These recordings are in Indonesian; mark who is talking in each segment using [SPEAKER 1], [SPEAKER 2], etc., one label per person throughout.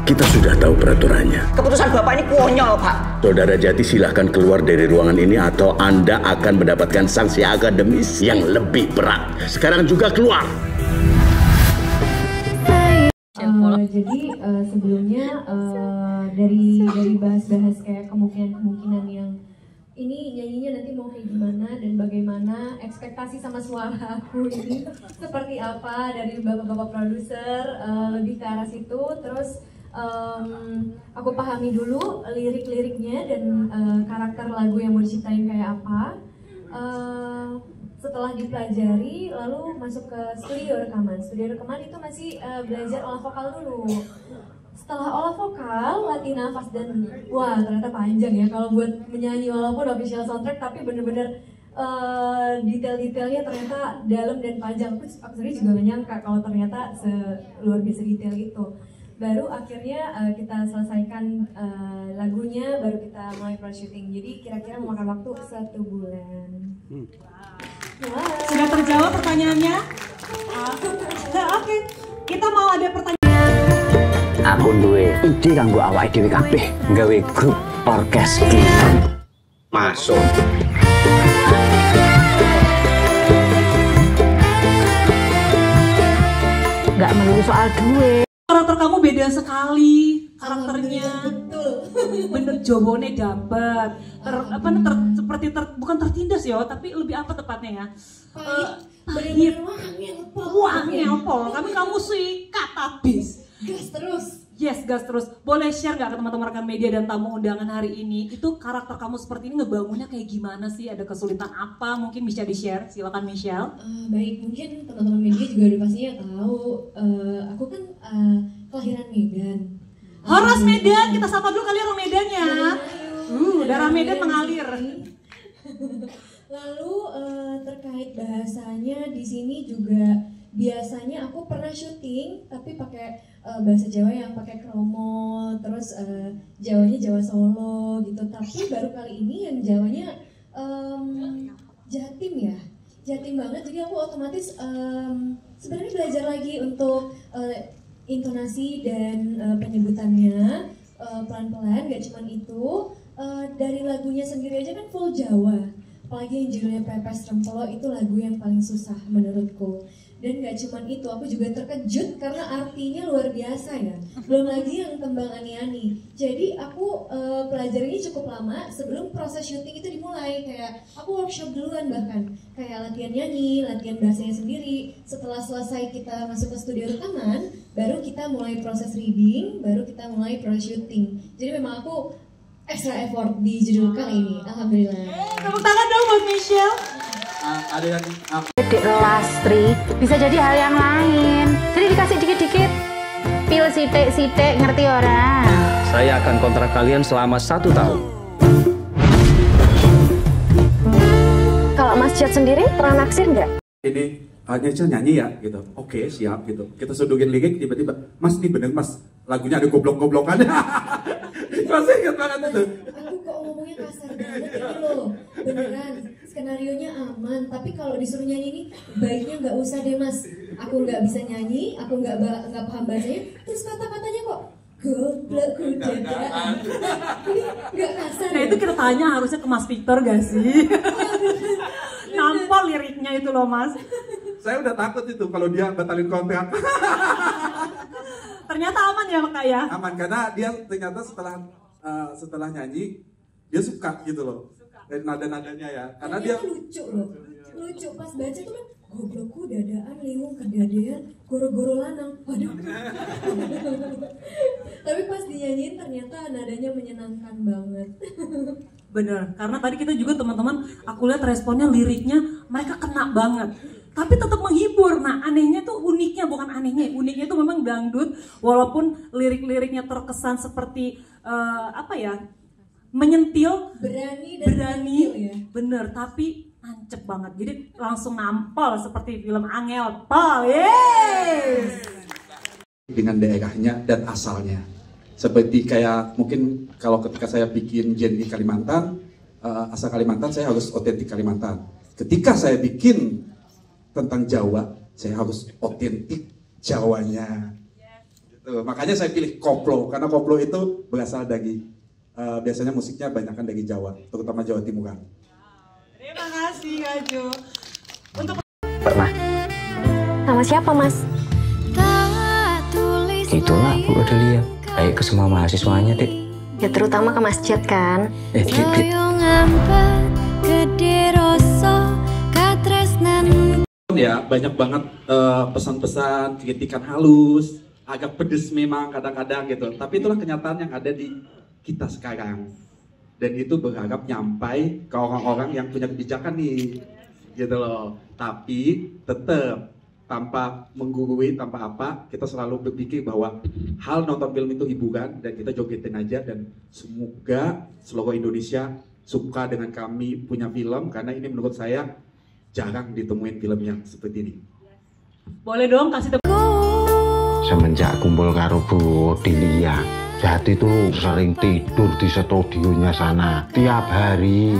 [SPEAKER 1] Kita sudah tahu peraturannya.
[SPEAKER 2] Keputusan Bapak ini konyol, Pak.
[SPEAKER 1] Saudara Jati silahkan keluar dari ruangan ini atau Anda akan mendapatkan sanksi akademis yang lebih berat. Sekarang juga keluar.
[SPEAKER 3] Jadi sebelumnya dari bahas-bahas kayak kemungkinan yang ini nyanyinya nanti mau kayak gimana dan bagaimana ekspektasi sama suara aku ini seperti apa dari bapak-bapak produser, lebih ke arah situ. Terus aku pahami dulu lirik-liriknya dan karakter lagu yang mau diciptain kayak apa. Setelah dipelajari, lalu masuk ke studio rekaman. Studio rekaman itu masih belajar olah vokal dulu. Setelah olah vokal, latih nafas dan wah ternyata panjang ya kalau buat menyanyi walaupun official soundtrack, tapi bener-bener detail-detailnya ternyata dalam dan panjang. Aku sendiri juga gak nyangka kalau ternyata luar biasa detail itu. Baru akhirnya kita selesaikan lagunya, baru kita mulai pro syuting. Jadi kira-kira memakan waktu 1 bulan.
[SPEAKER 4] Wow. Sudah terjawab pertanyaannya? Oke, kita mau ada pertanyaan.
[SPEAKER 5] Aku duwe ide kanggo awake dhewe kabeh gawe grup orkes iki.
[SPEAKER 1] Masuk.
[SPEAKER 6] Nggak melulu soal duit.
[SPEAKER 4] Karakter kamu beda sekali karakternya. Betul. Bener jawabnya dapet. Seperti bukan tertindas ya, tapi lebih apa tepatnya ya? Pahit. Wangi apa? Kamu sikat habis.
[SPEAKER 3] Gas terus.
[SPEAKER 4] Yes, gas terus. Boleh share nggak ke teman-teman rekan media dan tamu undangan hari ini? Itu karakter kamu seperti ini ngebangunnya kayak gimana sih? Ada kesulitan apa? Mungkin bisa di-share. Silakan Michelle.
[SPEAKER 3] Baik, mungkin teman-teman media juga udah pastinya tahu. Aku kan kelahiran Medan.
[SPEAKER 4] Horas Medan, kita sapa dulu kali orang Medannya. Darah Medan mengalir.
[SPEAKER 3] Lalu terkait bahasanya di sini juga biasanya aku pernah syuting tapi pakai bahasa Jawa yang pakai kromo, terus Jawanya Jawa Solo gitu. Tapi baru kali ini yang Jawanya Jatim ya, Jatim banget. Jadi aku otomatis sebenarnya belajar lagi untuk intonasi dan penyebutannya pelan-pelan. Gak cuman itu, dari lagunya sendiri aja kan full Jawa. Apalagi yang judulnya Pepes Rempelo itu lagu yang paling susah menurutku. Dan gak cuman itu, aku juga terkejut karena artinya luar biasa ya. Belum lagi yang tembang ani-ani. Jadi aku pelajarinya cukup lama sebelum proses syuting itu dimulai. Kayak aku workshop duluan bahkan. Kayak latihan nyanyi, latihan bahasanya sendiri. Setelah selesai kita masuk ke studio rekaman, baru kita mulai proses reading, baru kita mulai proses syuting. Jadi memang aku extra effort di judul kali ini, alhamdulillah.
[SPEAKER 4] Tepuk tangan dong buat Michelle.
[SPEAKER 7] Ada yang
[SPEAKER 6] Dek Lastri bisa jadi hal yang lain. Jadi dikasih dikit-dikit. Pil sitik-sitik, ngerti orang.
[SPEAKER 5] Saya akan kontrak kalian selama 1 tahun.
[SPEAKER 6] Kalau Mas Jat sendiri pernah naksir nggak?
[SPEAKER 7] ini hanya nyanyi ya gitu. Oke, siap gitu. Kita sudugin lirik tiba-tiba, Mas ini bener Mas, lagunya ada goblok-goblokannya. Masih ingat banget itu.
[SPEAKER 3] Aku kok ngomongnya kasar banget ini loh. Beneran, skenarionya aman. Tapi kalau disuruh nyanyi ini, baiknya nggak usah deh Mas. Aku nggak bisa nyanyi, aku nggak paham bahasanya. Terus kata-katanya kok goblok kudadaan. Ini nggak kasar.
[SPEAKER 4] Nah itu kita tanya harusnya ke Mas Victor gak sih? Nampol liriknya itu loh Mas.
[SPEAKER 7] Saya udah takut itu kalau dia batalin kontrak.
[SPEAKER 4] Ternyata aman ya Kak ya?
[SPEAKER 7] Aman karena dia ternyata setelah nyanyi dia suka gitu loh. Dari nada-nadanya ya. Karena dia
[SPEAKER 3] lucu loh. Lucu pas baca tuh kan goblokku dadaan liwung kedadean goro-goro lanang. Waduh. Tapi pas dinyanyiin ternyata nadanya menyenangkan banget.
[SPEAKER 4] Bener, karena tadi kita juga teman-teman, aku lihat responnya liriknya mereka kena banget. Tapi tetap menghibur. Nah anehnya tuh uniknya, bukan anehnya, uniknya tuh memang dangdut. Walaupun lirik-liriknya terkesan seperti menyentil, berani,
[SPEAKER 3] ya.
[SPEAKER 4] Bener. Tapi nancep banget. Jadi langsung nampol seperti film Angel Pol. Yes.
[SPEAKER 7] dengan daerahnya dan asalnya. Seperti kayak mungkin kalau ketika saya bikin genre Kalimantan, asal Kalimantan saya harus otentik Kalimantan. Ketika saya bikin tentang Jawa, saya harus otentik Jawanya. Tuh, makanya saya pilih koplo, karena koplo itu berasal dari biasanya musiknya banyakkan dari Jawa, terutama Jawa Timuran.
[SPEAKER 4] Terima kasih Kak Jo. Untuk
[SPEAKER 5] Pernah.
[SPEAKER 3] Sama siapa, Mas?
[SPEAKER 5] Itulah Bu Adelia. Baik ke semua mahasiswanya, Dik.
[SPEAKER 3] Ya terutama ke Mas Jet kan.
[SPEAKER 5] Dik.
[SPEAKER 7] Ya, banyak banget pesan-pesan, kritikan halus, agak pedes memang kadang-kadang gitu. Tapi itulah kenyataan yang ada di kita sekarang. Dan itu berharap nyampai ke orang-orang yang punya kebijakan nih, gitu loh. Tapi tetap tanpa menggurui, tanpa apa, kita selalu berpikir bahwa hal nonton film itu hiburan dan kita jogetin aja, dan semoga seluruh Indonesia suka dengan kami punya film, karena ini menurut saya jarang ditemuin film yang seperti ini.
[SPEAKER 4] boleh dong kasih
[SPEAKER 8] Semenjak kumpul karo Bu Delia, Jati tuh sering tidur di studionya sana tiap hari.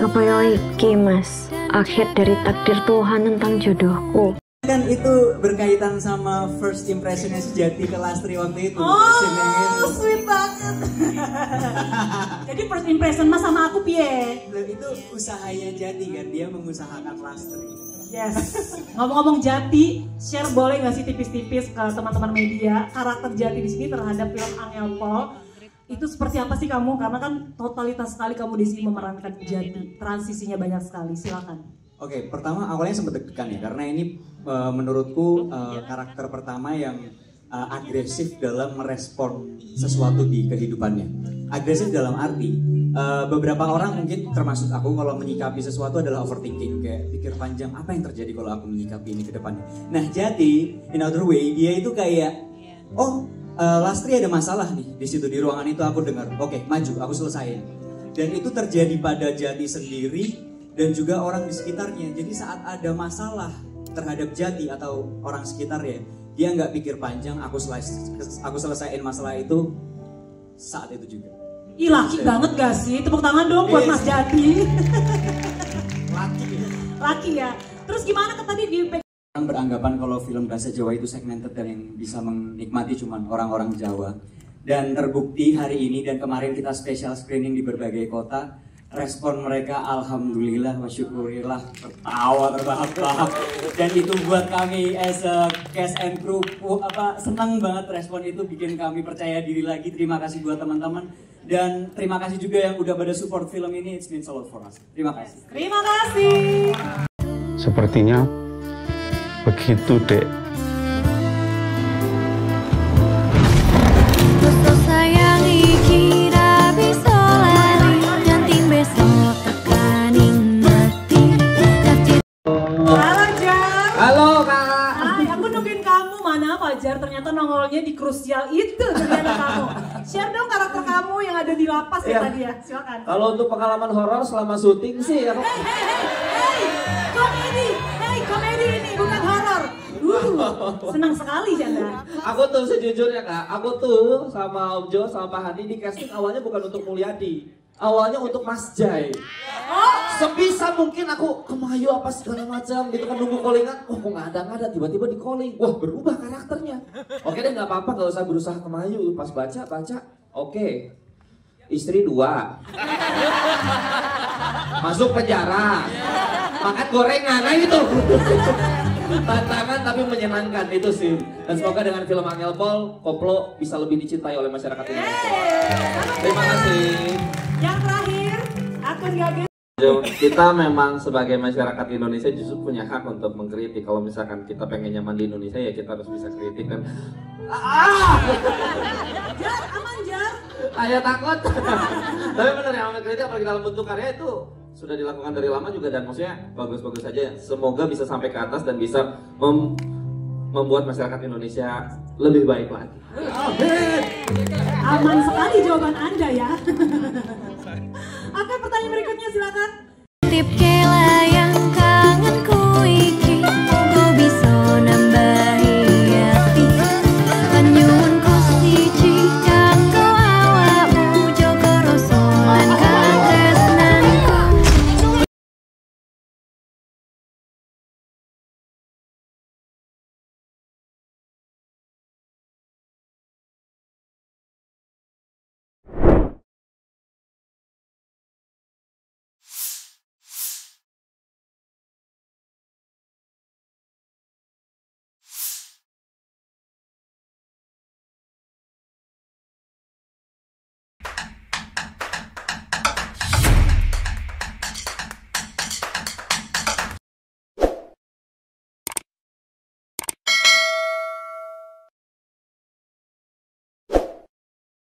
[SPEAKER 3] Apa ya iki, Mas? Akhir dari takdir Tuhan tentang jodohku.
[SPEAKER 2] Kan itu berkaitan sama first impressionnya Sejati ke Lastri waktu itu.
[SPEAKER 4] Oh, sweet banget. Jadi first impression Mas sama aku piye?
[SPEAKER 2] Itu usahanya Jati kan, dia mengusahakan Lastri.
[SPEAKER 4] Yes. Ngomong-ngomong Jati, share boleh nggak sih tipis-tipis ke teman-teman media karakter Jati di sini terhadap film Angel Pol? Itu seperti apa sih kamu? Karena kan totalitas sekali kamu di sini memerankan Jati. Transisinya banyak sekali. Silakan.
[SPEAKER 2] Oke, pertama awalnya sempat deg-degan ya, karena ini menurutku karakter pertama yang agresif dalam merespon sesuatu di kehidupannya. Agresif dalam arti beberapa orang mungkin termasuk aku kalau menyikapi sesuatu adalah overthinking, kayak pikir panjang apa yang terjadi kalau aku menyikapi ini ke depannya. Nah, Jati in other way dia itu kayak Lastri ada masalah nih di situ, di ruangan itu aku dengar. Oke, maju, aku selesaiin. Dan itu terjadi pada Jati sendiri dan juga orang di sekitarnya. Jadi saat ada masalah terhadap Jati atau orang sekitarnya, dia nggak pikir panjang, aku selesaiin masalah itu saat itu juga.
[SPEAKER 4] Ih, laki banget gak sih? Tepuk tangan dong buat Mas Jati. Laki ya. Terus gimana tadi di
[SPEAKER 2] Orang beranggapan kalau film bahasa Jawa itu segmented dan yang bisa menikmati cuma orang-orang Jawa. Dan terbukti hari ini dan kemarin kita special screening di berbagai kota, respon mereka alhamdulillah wa syukurillah, tertawa terbahak-bahak. Dan itu buat kami as a cast and crew senang banget, respon itu bikin kami percaya diri lagi. Terima kasih buat teman-teman dan terima kasih juga yang udah pada support film ini. It's means a lot for us. Terima kasih.
[SPEAKER 4] Terima kasih.
[SPEAKER 8] Sepertinya begitu, Dek.
[SPEAKER 4] Ternyata nongolnya di krusial itu ternyata kamu. Share dong karakter kamu yang ada di lapas ya tadi ya, silakan.
[SPEAKER 9] Kalau untuk pengalaman horor selama syuting sih aku...
[SPEAKER 4] komedi ini bukan horor. Senang sekali Chandra.
[SPEAKER 9] Aku tuh sejujurnya Kak, aku tuh sama Om Jo sama Pak Hani di casting awalnya bukan untuk Mulyadi, awalnya untuk Mas Jai. Sebisa mungkin aku Kemayu apa segala macam gitu kan, nunggu callingan, kok nggak ada, tiba-tiba di calling, wah berubah karakternya. Oke deh, nggak apa-apa, nggak usah berusaha Kemayu. Pas baca, oke, istri 2, masuk penjara, makan gorengan, nah itu. Tantangan tapi menyenangkan itu sih. Dan semoga dengan film Angel Pol, Koplo bisa lebih dicintai oleh masyarakat Indonesia. Terima kasih.
[SPEAKER 4] Yang terakhir, akun Gage.
[SPEAKER 9] Kita memang sebagai masyarakat Indonesia justru punya hak untuk mengkritik. Kalau misalkan kita pengen nyaman di Indonesia ya kita harus bisa kritik kan.
[SPEAKER 4] Jar, aman Jar.
[SPEAKER 9] Ayo takut. Tapi benar ya, kritik apalagi dalam bentuk karya itu sudah dilakukan dari lama juga, dan maksudnya bagus-bagus saja. Semoga bisa sampai ke atas dan bisa membuat masyarakat Indonesia lebih baik lagi.
[SPEAKER 4] Aman sekali jawaban Anda ya. Oke, pertanyaan berikutnya silakan.